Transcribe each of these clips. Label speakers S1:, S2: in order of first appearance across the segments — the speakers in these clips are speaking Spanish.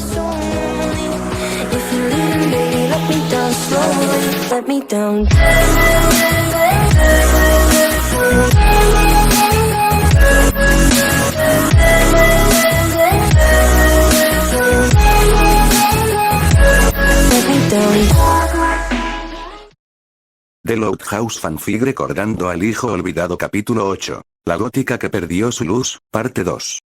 S1: so lonely. If you're leaving, baby, let me down slowly. Let me down. Let me down.
S2: The Lighthouse fanfic recordando al hijo olvidado capítulo 8. La gótica que perdió su luz, parte 2.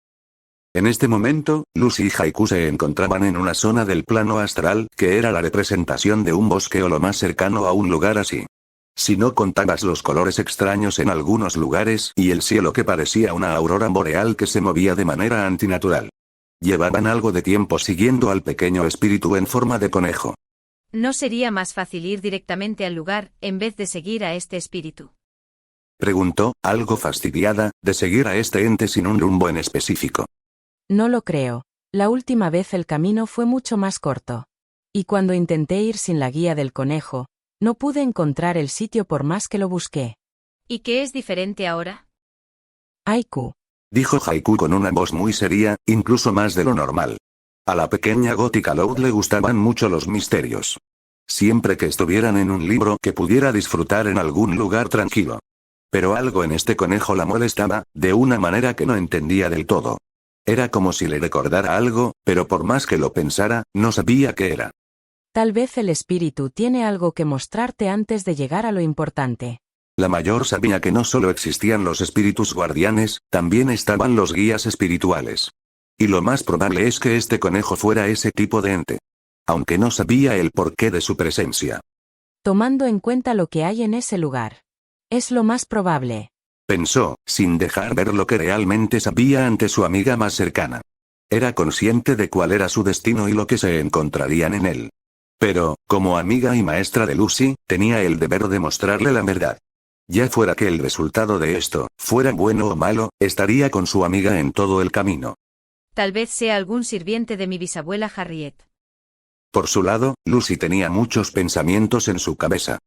S2: En este momento, Lucy y Haiku se encontraban en una zona del plano astral, que era la representación de un bosque o lo más cercano a un lugar así. Si no contabas los colores extraños en algunos lugares y el cielo que parecía una aurora boreal que se movía de manera antinatural. Llevaban algo de tiempo siguiendo al pequeño espíritu en forma de conejo.
S3: ¿No sería más fácil ir directamente al lugar, en vez de seguir a este espíritu?
S2: Preguntó, algo fastidiada, de seguir a este ente sin un rumbo en específico.
S4: No lo creo. La última vez el camino fue mucho más corto. Y cuando intenté ir sin la guía del conejo, no pude encontrar el sitio por más que lo busqué.
S3: ¿Y qué es diferente ahora?
S4: Haiku.
S2: Dijo Haiku con una voz muy seria, incluso más de lo normal. A la pequeña gótica Loud le gustaban mucho los misterios. Siempre que estuvieran en un libro que pudiera disfrutar en algún lugar tranquilo. Pero algo en este conejo la molestaba, de una manera que no entendía del todo. Era como si le recordara algo, pero por más que lo pensara, no sabía qué era.
S4: Tal vez el espíritu tiene algo que mostrarte antes de llegar a lo importante.
S2: La mayor sabía que no solo existían los espíritus guardianes, también estaban los guías espirituales. Y lo más probable es que este conejo fuera ese tipo de ente. Aunque no sabía el porqué de su presencia.
S4: Tomando en cuenta lo que hay en ese lugar. Es lo más probable.
S2: Pensó, sin dejar ver lo que realmente sabía ante su amiga más cercana. Era consciente de cuál era su destino y lo que se encontrarían en él. Pero, como amiga y maestra de Lucy, tenía el deber de mostrarle la verdad. Ya fuera que el resultado de esto, fuera bueno o malo, estaría con su amiga en todo el camino.
S3: Tal vez sea algún sirviente de mi bisabuela Harriet.
S2: Por su lado, Lucy tenía muchos pensamientos en su cabeza.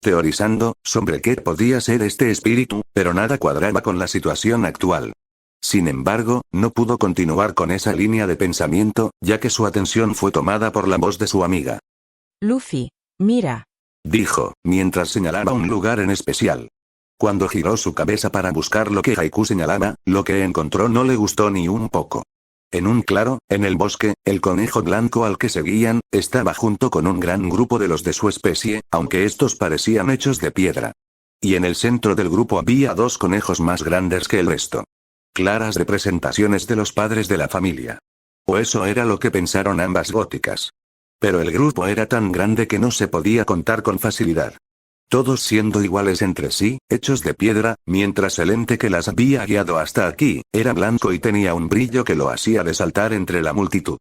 S2: Teorizando sobre qué podía ser este espíritu, pero nada cuadraba con la situación actual. Sin embargo, no pudo continuar con esa línea de pensamiento, ya que su atención fue tomada por la voz de su amiga.
S4: Luffy, mira.
S2: Dijo, mientras señalaba un lugar en especial. Cuando giró su cabeza para buscar lo que Haiku señalaba, lo que encontró no le gustó ni un poco. En un claro, en el bosque, el conejo blanco al que seguían, estaba junto con un gran grupo de los de su especie, aunque estos parecían hechos de piedra. Y en el centro del grupo había dos conejos más grandes que el resto. Claras representaciones de los padres de la familia. O eso era lo que pensaron ambas góticas. Pero el grupo era tan grande que no se podía contar con facilidad. Todos siendo iguales entre sí, hechos de piedra, mientras el ente que las había guiado hasta aquí, era blanco y tenía un brillo que lo hacía resaltar entre la multitud.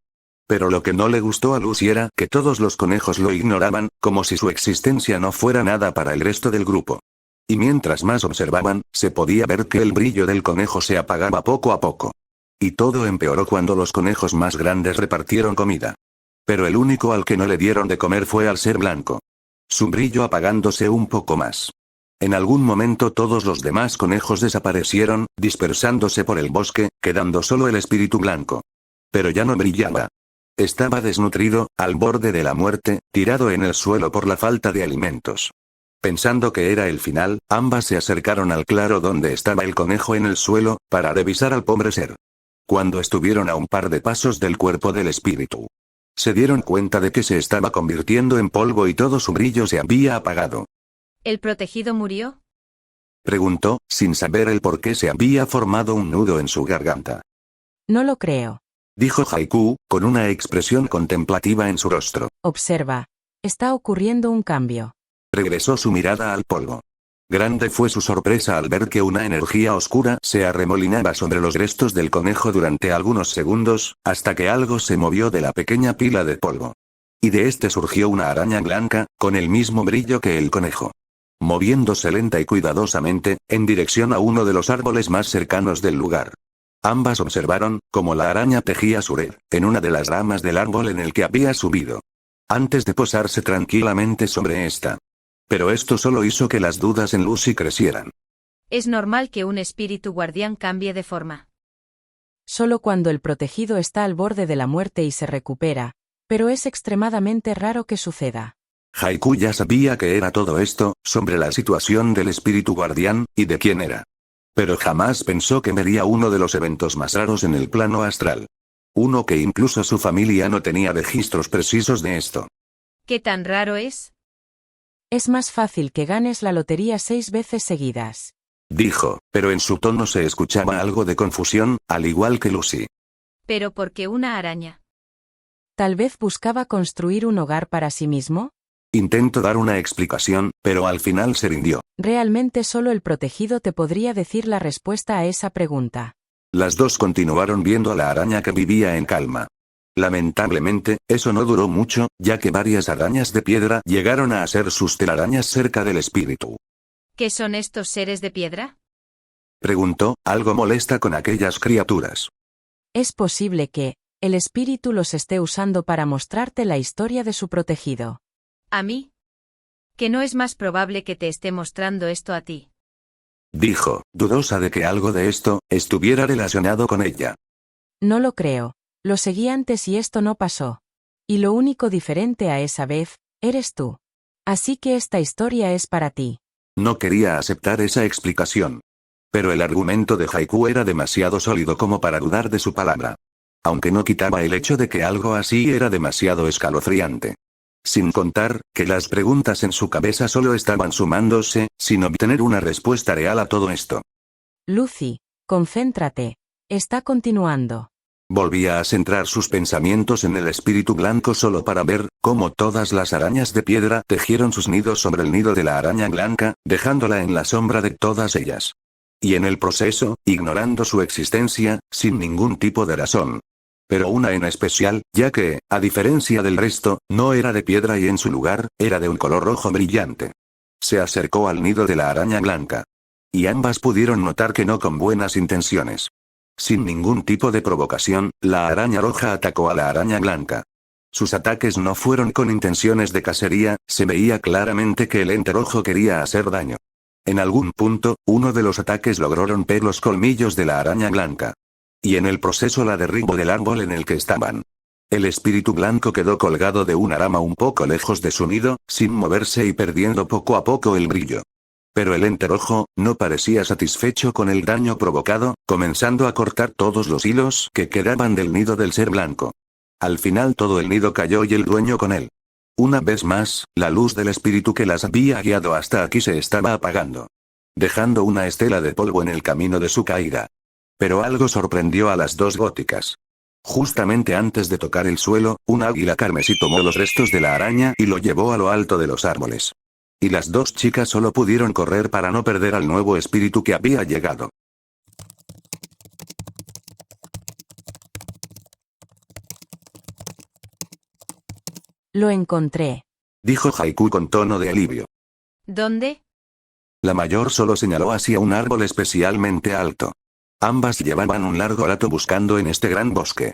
S2: Pero lo que no le gustó a Lucy era que todos los conejos lo ignoraban, como si su existencia no fuera nada para el resto del grupo. Y mientras más observaban, se podía ver que el brillo del conejo se apagaba poco a poco. Y todo empeoró cuando los conejos más grandes repartieron comida. Pero el único al que no le dieron de comer fue al ser blanco. Su brillo apagándose un poco más. En algún momento todos los demás conejos desaparecieron, dispersándose por el bosque, quedando solo el espíritu blanco. Pero ya no brillaba. Estaba desnutrido, al borde de la muerte, tirado en el suelo por la falta de alimentos. Pensando que era el final, ambas se acercaron al claro donde estaba el conejo en el suelo, para revisar al pobre ser. Cuando estuvieron a un par de pasos del cuerpo del espíritu, se dieron cuenta de que se estaba convirtiendo en polvo y todo su brillo se había apagado.
S3: ¿El protegido murió?
S2: Preguntó, sin saber el por qué se había formado un nudo en su garganta.
S4: No lo creo.
S2: Dijo Haiku, con una expresión contemplativa en su rostro.
S4: Observa. Está ocurriendo un cambio.
S2: Regresó su mirada al polvo. Grande fue su sorpresa al ver que una energía oscura se arremolinaba sobre los restos del conejo durante algunos segundos, hasta que algo se movió de la pequeña pila de polvo. Y de este surgió una araña blanca, con el mismo brillo que el conejo. Moviéndose lenta y cuidadosamente, en dirección a uno de los árboles más cercanos del lugar. Ambas observaron, cómo la araña tejía su red, en una de las ramas del árbol en el que había subido. Antes de posarse tranquilamente sobre esta. Pero esto solo hizo que las dudas en Lucy crecieran.
S3: Es normal que un espíritu guardián cambie de forma.
S4: Solo cuando el protegido está al borde de la muerte y se recupera, pero es extremadamente raro que suceda.
S2: Haiku ya sabía que era todo esto, sobre la situación del espíritu guardián, y de quién era. Pero jamás pensó que vería uno de los eventos más raros en el plano astral. Uno que incluso su familia no tenía registros precisos de esto.
S3: ¿Qué tan raro es?
S4: Es más fácil que ganes la lotería 6 veces seguidas.
S2: Dijo, pero en su tono se escuchaba algo de confusión, al igual que Lucy.
S3: ¿Pero por qué una araña?
S4: Tal vez buscaba construir un hogar para sí mismo.
S2: Intentó dar una explicación, pero al final se rindió.
S4: Realmente solo el protegido te podría decir la respuesta a esa pregunta.
S2: Las dos continuaron viendo a la araña que vivía en calma. Lamentablemente, eso no duró mucho, ya que varias arañas de piedra llegaron a ser sus telarañas cerca del espíritu.
S3: ¿Qué son estos seres de piedra?
S2: Preguntó, algo molesta con aquellas criaturas.
S4: Es posible que el espíritu los esté usando para mostrarte la historia de su protegido.
S3: ¿A mí? ¿Que no es más probable que te esté mostrando esto a ti?
S2: Dijo, dudosa de que algo de esto estuviera relacionado con ella.
S4: No lo creo. Lo seguí antes y esto no pasó. Y lo único diferente a esa vez, eres tú. Así que esta historia es para ti.
S2: No quería aceptar esa explicación. Pero el argumento de Haiku era demasiado sólido como para dudar de su palabra. Aunque no quitaba el hecho de que algo así era demasiado escalofriante. Sin contar, que las preguntas en su cabeza solo estaban sumándose, sin obtener una respuesta real a todo esto.
S4: Lucy, concéntrate. Está continuando.
S2: Volvía a centrar sus pensamientos en el espíritu blanco solo para ver cómo todas las arañas de piedra tejieron sus nidos sobre el nido de la araña blanca, dejándola en la sombra de todas ellas. Y en el proceso, ignorando su existencia, sin ningún tipo de razón. Pero una en especial, ya que, a diferencia del resto, no era de piedra y en su lugar, era de un color rojo brillante. Se acercó al nido de la araña blanca. Y ambas pudieron notar que no con buenas intenciones. Sin ningún tipo de provocación, la araña roja atacó a la araña blanca. Sus ataques no fueron con intenciones de cacería, se veía claramente que el ente rojo quería hacer daño. En algún punto, uno de los ataques logró romper los colmillos de la araña blanca. Y en el proceso la derribó del árbol en el que estaban. El espíritu blanco quedó colgado de una rama un poco lejos de su nido, sin moverse y perdiendo poco a poco el brillo. Pero el ente rojo no parecía satisfecho con el daño provocado, comenzando a cortar todos los hilos que quedaban del nido del ser blanco. Al final todo el nido cayó y el dueño con él. Una vez más, la luz del espíritu que las había guiado hasta aquí se estaba apagando, dejando una estela de polvo en el camino de su caída. Pero algo sorprendió a las dos góticas. Justamente antes de tocar el suelo, un águila carmesí tomó los restos de la araña y lo llevó a lo alto de los árboles. Y las dos chicas solo pudieron correr para no perder al nuevo espíritu que había llegado.
S4: Lo encontré.
S2: Dijo Haiku con tono de alivio.
S3: ¿Dónde?
S2: La mayor solo señaló hacia un árbol especialmente alto. Ambas llevaban un largo rato buscando en este gran bosque.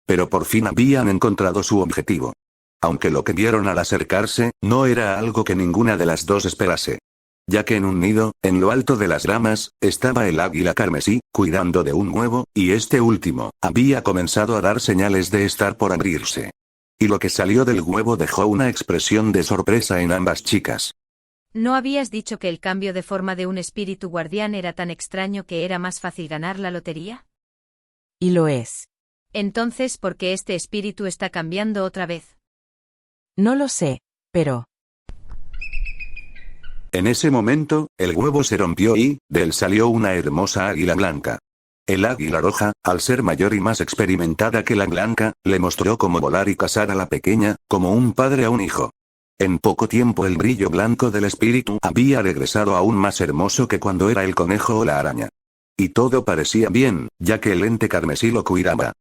S2: Pero por fin habían encontrado su objetivo. Aunque lo que vieron al acercarse, no era algo que ninguna de las dos esperase. Ya que en un nido, en lo alto de las ramas, estaba el águila carmesí, cuidando de un huevo, y este último, había comenzado a dar señales de estar por abrirse. Y lo que salió del huevo dejó una expresión de sorpresa en ambas chicas.
S3: ¿No habías dicho que el cambio de forma de un espíritu guardián era tan extraño que era más fácil ganar la lotería?
S4: Y lo es.
S3: Entonces, ¿por qué este espíritu está cambiando otra vez?
S4: No lo sé, pero...
S2: En ese momento, el huevo se rompió y, de él salió una hermosa águila blanca. El águila roja, al ser mayor y más experimentada que la blanca, le mostró cómo volar y cazar a la pequeña, como un padre a un hijo. En poco tiempo el brillo blanco del espíritu había regresado aún más hermoso que cuando era el conejo o la araña. Y todo parecía bien, ya que el ente carmesí lo cuidaba.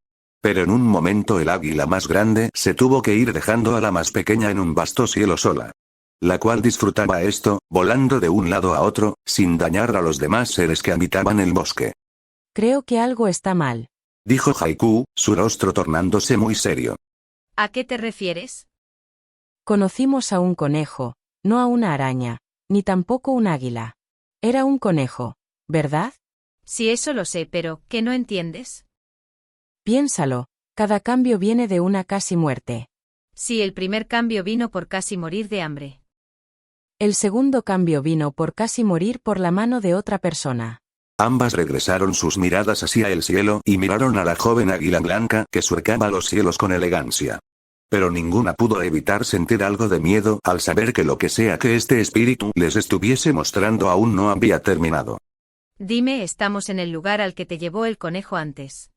S2: Pero en un momento el águila más grande se tuvo que ir dejando a la más pequeña en un vasto cielo sola. La cual disfrutaba esto, volando de un lado a otro, sin dañar a los demás seres que habitaban el bosque.
S4: Creo que algo está mal.
S2: Dijo Haiku, su rostro tornándose muy serio.
S3: ¿A qué te refieres?
S4: Conocimos a un conejo, no a una araña, ni tampoco un águila. Era un conejo, ¿verdad?
S3: Sí, eso lo sé, pero ¿qué no entiendes?
S4: Piénsalo, cada cambio viene de una casi muerte.
S3: Sí, el primer cambio vino por casi morir de hambre.
S4: El segundo cambio vino por casi morir por la mano de otra persona.
S2: Ambas regresaron sus miradas hacia el cielo y miraron a la joven águila blanca que surcaba los cielos con elegancia. Pero ninguna pudo evitar sentir algo de miedo al saber que lo que sea que este espíritu les estuviese mostrando aún no había terminado.
S3: Dime, ¿estamos en el lugar al que te llevó el conejo antes?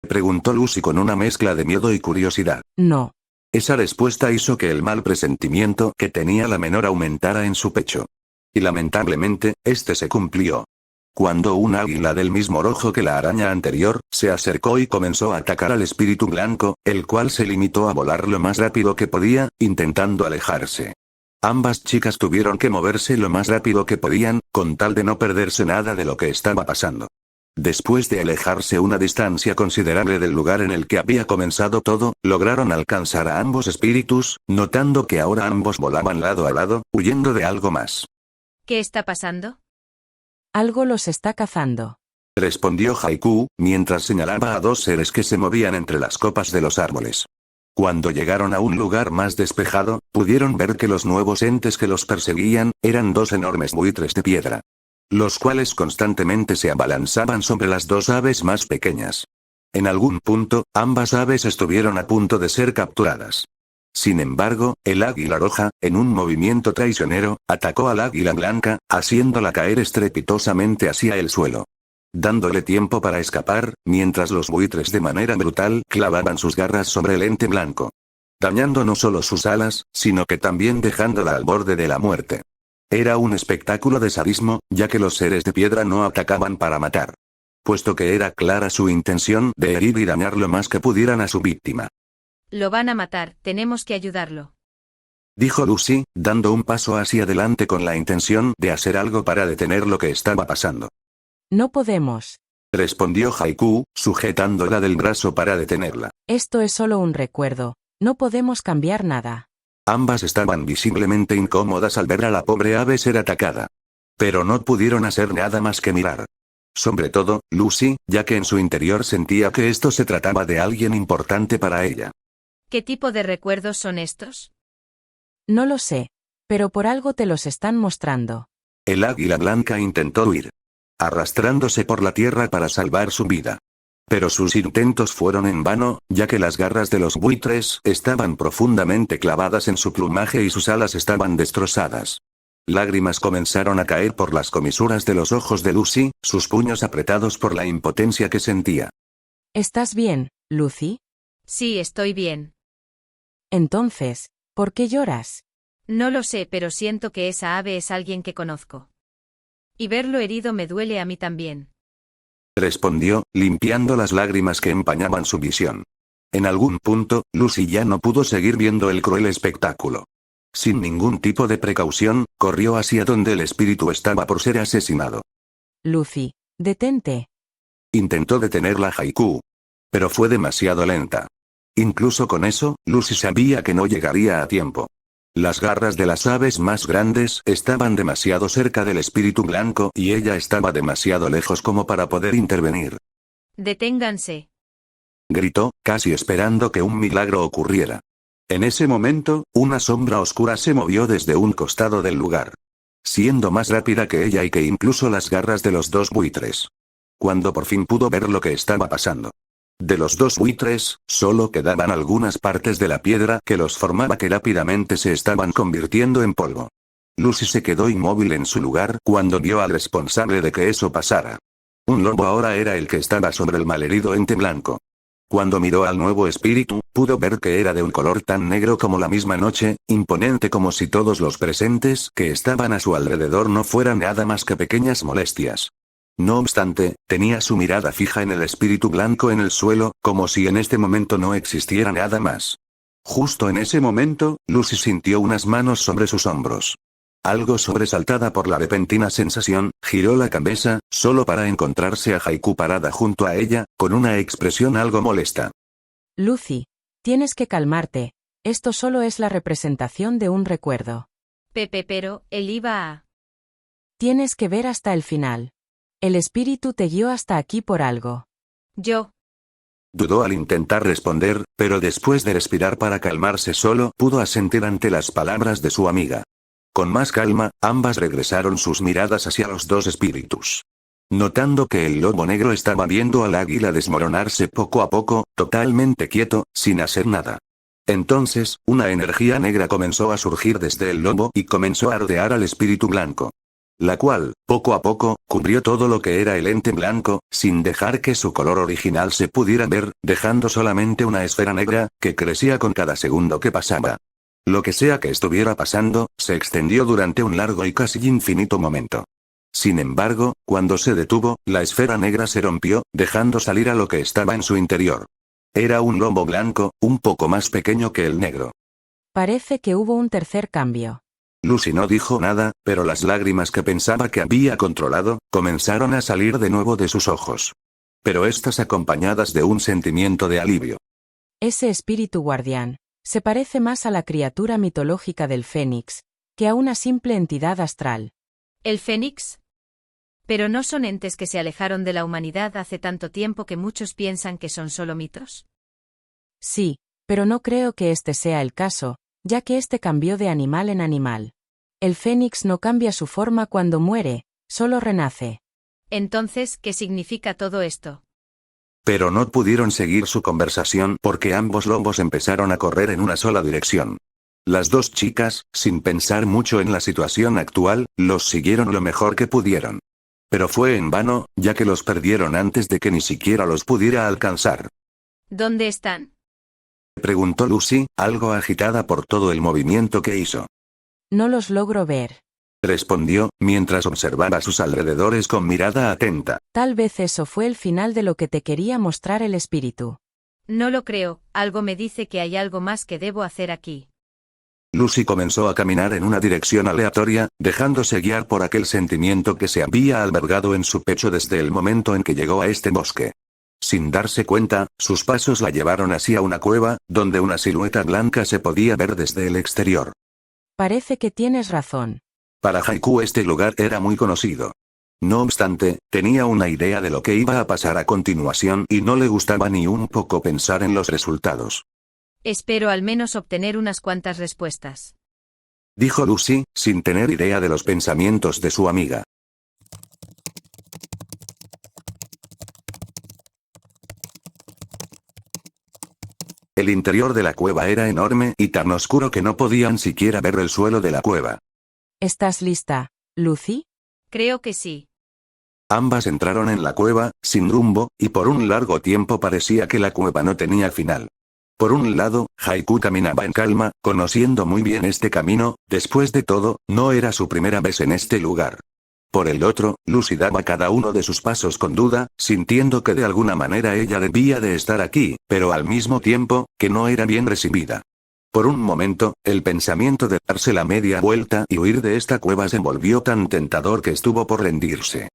S2: Preguntó Lucy con una mezcla de miedo y curiosidad.
S4: No.
S2: Esa respuesta hizo que el mal presentimiento que tenía la menor aumentara en su pecho. Y lamentablemente, este se cumplió. Cuando un águila del mismo rojo que la araña anterior, se acercó y comenzó a atacar al espíritu blanco, el cual se limitó a volar lo más rápido que podía, intentando alejarse. Ambas chicas tuvieron que moverse lo más rápido que podían, con tal de no perderse nada de lo que estaba pasando. Después de alejarse una distancia considerable del lugar en el que había comenzado todo, lograron alcanzar a ambos espíritus, notando que ahora ambos volaban lado a lado, huyendo de algo más.
S3: ¿Qué está pasando?
S4: Algo los está cazando.
S2: Respondió Haiku, mientras señalaba a dos seres que se movían entre las copas de los árboles. Cuando llegaron a un lugar más despejado, pudieron ver que los nuevos entes que los perseguían, eran dos enormes buitres de piedra, los cuales constantemente se abalanzaban sobre las dos aves más pequeñas. En algún punto, ambas aves estuvieron a punto de ser capturadas. Sin embargo, el águila roja, en un movimiento traicionero, atacó al águila blanca, haciéndola caer estrepitosamente hacia el suelo, dándole tiempo para escapar, mientras los buitres de manera brutal clavaban sus garras sobre el ente blanco, dañando no solo sus alas, sino que también dejándola al borde de la muerte. Era un espectáculo de sadismo, ya que los seres de piedra no atacaban para matar, puesto que era clara su intención de herir y dañar lo más que pudieran a su víctima.
S3: Lo van a matar, tenemos que ayudarlo.
S2: Dijo Lucy, dando un paso hacia adelante con la intención de hacer algo para detener lo que estaba pasando.
S4: No podemos.
S2: Respondió Haiku, sujetándola del brazo para detenerla.
S4: Esto es solo un recuerdo. No podemos cambiar nada.
S2: Ambas estaban visiblemente incómodas al ver a la pobre ave ser atacada. Pero no pudieron hacer nada más que mirar. Sobre todo, Lucy, ya que en su interior sentía que esto se trataba de alguien importante para ella.
S3: ¿Qué tipo de recuerdos son estos?
S4: No lo sé. Pero por algo te los están mostrando.
S2: El águila blanca intentó huir, arrastrándose por la tierra para salvar su vida. Pero sus intentos fueron en vano, ya que las garras de los buitres estaban profundamente clavadas en su plumaje y sus alas estaban destrozadas. Lágrimas comenzaron a caer por las comisuras de los ojos de Lucy, sus puños apretados por la impotencia que sentía.
S4: ¿Estás bien, Lucy?
S3: Sí, estoy bien.
S4: Entonces, ¿por qué lloras?
S3: No lo sé, pero siento que esa ave es alguien que conozco. Y verlo herido me duele a mí también.
S2: Respondió, limpiando las lágrimas que empañaban su visión. En algún punto, Lucy ya no pudo seguir viendo el cruel espectáculo. Sin ningún tipo de precaución, corrió hacia donde el espíritu estaba por ser asesinado.
S4: Lucy, detente.
S2: Intentó detenerla Haiku, pero fue demasiado lenta. Incluso con eso, Lucy sabía que no llegaría a tiempo. Las garras de las aves más grandes estaban demasiado cerca del espíritu blanco y ella estaba demasiado lejos como para poder intervenir.
S3: Deténganse.
S2: Gritó, casi esperando que un milagro ocurriera. En ese momento, una sombra oscura se movió desde un costado del lugar, siendo más rápida que ella y que incluso las garras de los dos buitres. Cuando por fin pudo ver lo que estaba pasando. De los dos buitres, solo quedaban algunas partes de la piedra que los formaba que rápidamente se estaban convirtiendo en polvo. Lucy se quedó inmóvil en su lugar cuando vio al responsable de que eso pasara. Un lobo ahora era el que estaba sobre el malherido ente blanco. Cuando miró al nuevo espíritu, pudo ver que era de un color tan negro como la misma noche, imponente como si todos los presentes que estaban a su alrededor no fueran nada más que pequeñas molestias. No obstante, tenía su mirada fija en el espíritu blanco en el suelo, como si en este momento no existiera nada más. Justo en ese momento, Lucy sintió unas manos sobre sus hombros. Algo sobresaltada por la repentina sensación, giró la cabeza, solo para encontrarse a Haiku parada junto a ella, con una expresión algo molesta.
S4: Lucy, tienes que calmarte. Esto solo es la representación de un recuerdo.
S3: Pepe, pero, él iba a...
S4: Tienes que ver hasta el final. El espíritu te guió hasta aquí por algo.
S3: Yo.
S2: Dudó al intentar responder, pero después de respirar para calmarse solo pudo asentir ante las palabras de su amiga. Con más calma, ambas regresaron sus miradas hacia los dos espíritus. Notando que el lobo negro estaba viendo al águila desmoronarse poco a poco, totalmente quieto, sin hacer nada. Entonces, una energía negra comenzó a surgir desde el lobo y comenzó a rodear al espíritu blanco. La cual, poco a poco, cubrió todo lo que era el ente blanco, sin dejar que su color original se pudiera ver, dejando solamente una esfera negra, que crecía con cada segundo que pasaba. Lo que sea que estuviera pasando, se extendió durante un largo y casi infinito momento. Sin embargo, cuando se detuvo, la esfera negra se rompió, dejando salir a lo que estaba en su interior. Era un lobo blanco, un poco más pequeño que el negro.
S4: Parece que hubo un tercer cambio.
S2: Lucy no dijo nada, pero las lágrimas que pensaba que había controlado, comenzaron a salir de nuevo de sus ojos. Pero estas acompañadas de un sentimiento de alivio.
S4: Ese espíritu guardián se parece más a la criatura mitológica del Fénix, que a una simple entidad astral.
S3: ¿El Fénix? Pero no son entes que se alejaron de la humanidad hace tanto tiempo que muchos piensan que son solo mitos.
S4: Sí, pero no creo que este sea el caso, ya que este cambió de animal en animal. El Fénix no cambia su forma cuando muere, solo renace.
S3: Entonces, ¿qué significa todo esto?
S2: Pero no pudieron seguir su conversación porque ambos lobos empezaron a correr en una sola dirección. Las dos chicas, sin pensar mucho en la situación actual, los siguieron lo mejor que pudieron. Pero fue en vano, ya que los perdieron antes de que ni siquiera los pudiera alcanzar.
S3: ¿Dónde están?
S2: Preguntó Lucy, algo agitada por todo el movimiento que hizo.
S4: No los logro ver.
S2: Respondió, mientras observaba sus alrededores con mirada atenta.
S4: Tal vez eso fue el final de lo que te quería mostrar el espíritu.
S3: No lo creo, algo me dice que hay algo más que debo hacer aquí.
S2: Lucy comenzó a caminar en una dirección aleatoria, dejándose guiar por aquel sentimiento que se había albergado en su pecho desde el momento en que llegó a este bosque. Sin darse cuenta, sus pasos la llevaron hacia una cueva, donde una silueta blanca se podía ver desde el exterior.
S4: Parece que tienes razón.
S2: Para Haiku este lugar era muy conocido. No obstante, tenía una idea de lo que iba a pasar a continuación y no le gustaba ni un poco pensar en los resultados.
S3: Espero al menos obtener unas cuantas respuestas.
S2: Dijo Lucy, sin tener idea de los pensamientos de su amiga. El interior de la cueva era enorme y tan oscuro que no podían siquiera ver el suelo de la cueva.
S4: ¿Estás lista, Lucy?
S3: Creo que sí.
S2: Ambas entraron en la cueva, sin rumbo, y por un largo tiempo parecía que la cueva no tenía final. Por un lado, Haiku caminaba en calma, conociendo muy bien este camino, después de todo, no era su primera vez en este lugar. Por el otro, Lucy daba cada uno de sus pasos con duda, sintiendo que de alguna manera ella debía de estar aquí, pero al mismo tiempo, que no era bien recibida. Por un momento, el pensamiento de darse la media vuelta y huir de esta cueva se volvió tan tentador que estuvo por rendirse.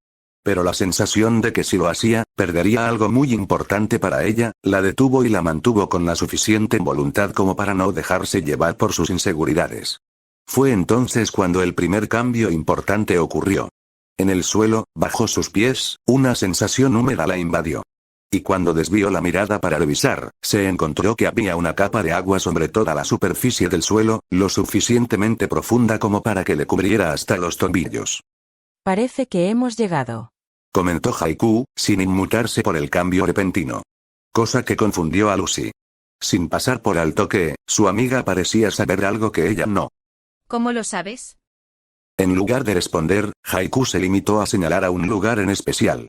S2: Pero la sensación de que si lo hacía, perdería algo muy importante para ella, la detuvo y la mantuvo con la suficiente voluntad como para no dejarse llevar por sus inseguridades. Fue entonces cuando el primer cambio importante ocurrió. En el suelo, bajo sus pies, una sensación húmeda la invadió. Y cuando desvió la mirada para revisar, se encontró que había una capa de agua sobre toda la superficie del suelo, lo suficientemente profunda como para que le cubriera hasta los tobillos.
S4: Parece que hemos llegado.
S2: Comentó Haiku, sin inmutarse por el cambio repentino. Cosa que confundió a Lucy. Sin pasar por alto que, su amiga parecía saber algo que ella no.
S3: ¿Cómo lo sabes?
S2: En lugar de responder, Haiku se limitó a señalar a un lugar en especial.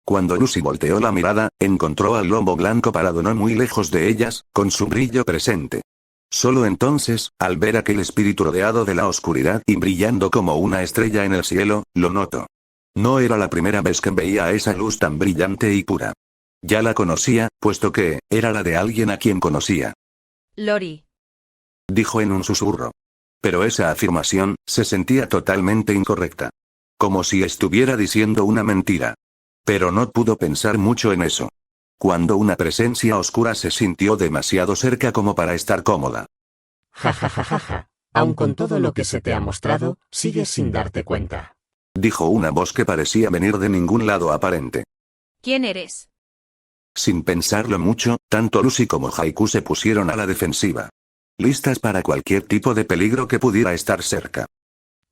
S2: Cuando Lucy volteó la mirada, encontró al lobo blanco parado no muy lejos de ellas, con su brillo presente. Solo entonces, al ver aquel espíritu rodeado de la oscuridad y brillando como una estrella en el cielo, lo notó. No era la primera vez que veía esa luz tan brillante y pura. Ya la conocía, puesto que, era la de alguien a quien conocía.
S3: Lori.
S2: Dijo en un susurro. Pero esa afirmación, se sentía totalmente incorrecta. Como si estuviera diciendo una mentira. Pero no pudo pensar mucho en eso. Cuando una presencia oscura se sintió demasiado cerca como para estar cómoda.
S5: Ja ja ja ja ja. Aun con todo lo que se te ha mostrado, sigues sin darte cuenta.
S2: Dijo una voz que parecía venir de ningún lado aparente.
S3: ¿Quién eres?
S2: Sin pensarlo mucho, tanto Lucy como Haiku se pusieron a la defensiva. Listas para cualquier tipo de peligro que pudiera estar cerca.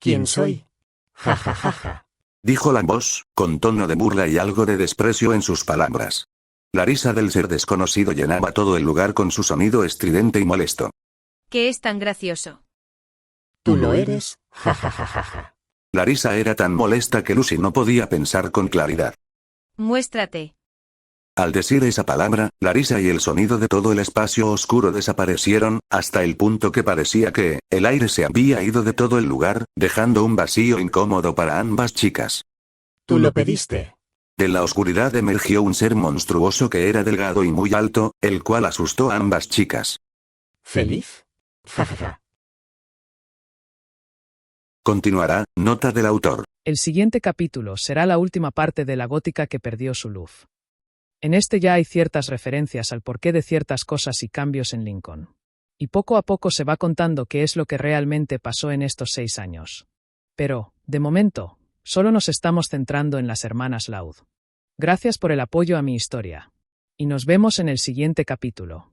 S5: ¿Quién soy? Ja ja ja ja.
S2: Dijo la voz, con tono de burla y algo de desprecio en sus palabras. La risa del ser desconocido llenaba todo el lugar con su sonido estridente y molesto.
S3: ¿Qué es tan gracioso?
S5: ¿Tú lo eres? Ja ja ja ja ja.
S2: La risa era tan molesta que Lucy no podía pensar con claridad.
S3: Muéstrate.
S2: Al decir esa palabra, la risa y el sonido de todo el espacio oscuro desaparecieron, hasta el punto que parecía que el aire se había ido de todo el lugar, dejando un vacío incómodo para ambas chicas.
S5: ¿Tú lo pediste?
S2: De la oscuridad emergió un ser monstruoso que era delgado y muy alto, el cual asustó a ambas chicas.
S5: ¿Feliz? Ja ja ja.
S2: Continuará, nota del autor.
S6: El siguiente capítulo será la última parte de la gótica que perdió su luz. En este ya hay ciertas referencias al porqué de ciertas cosas y cambios en Lincoln. Y poco a poco se va contando qué es lo que realmente pasó en estos 6 años. Pero, de momento, solo nos estamos centrando en las hermanas Loud. Gracias por el apoyo a mi historia. Y nos vemos en el siguiente capítulo.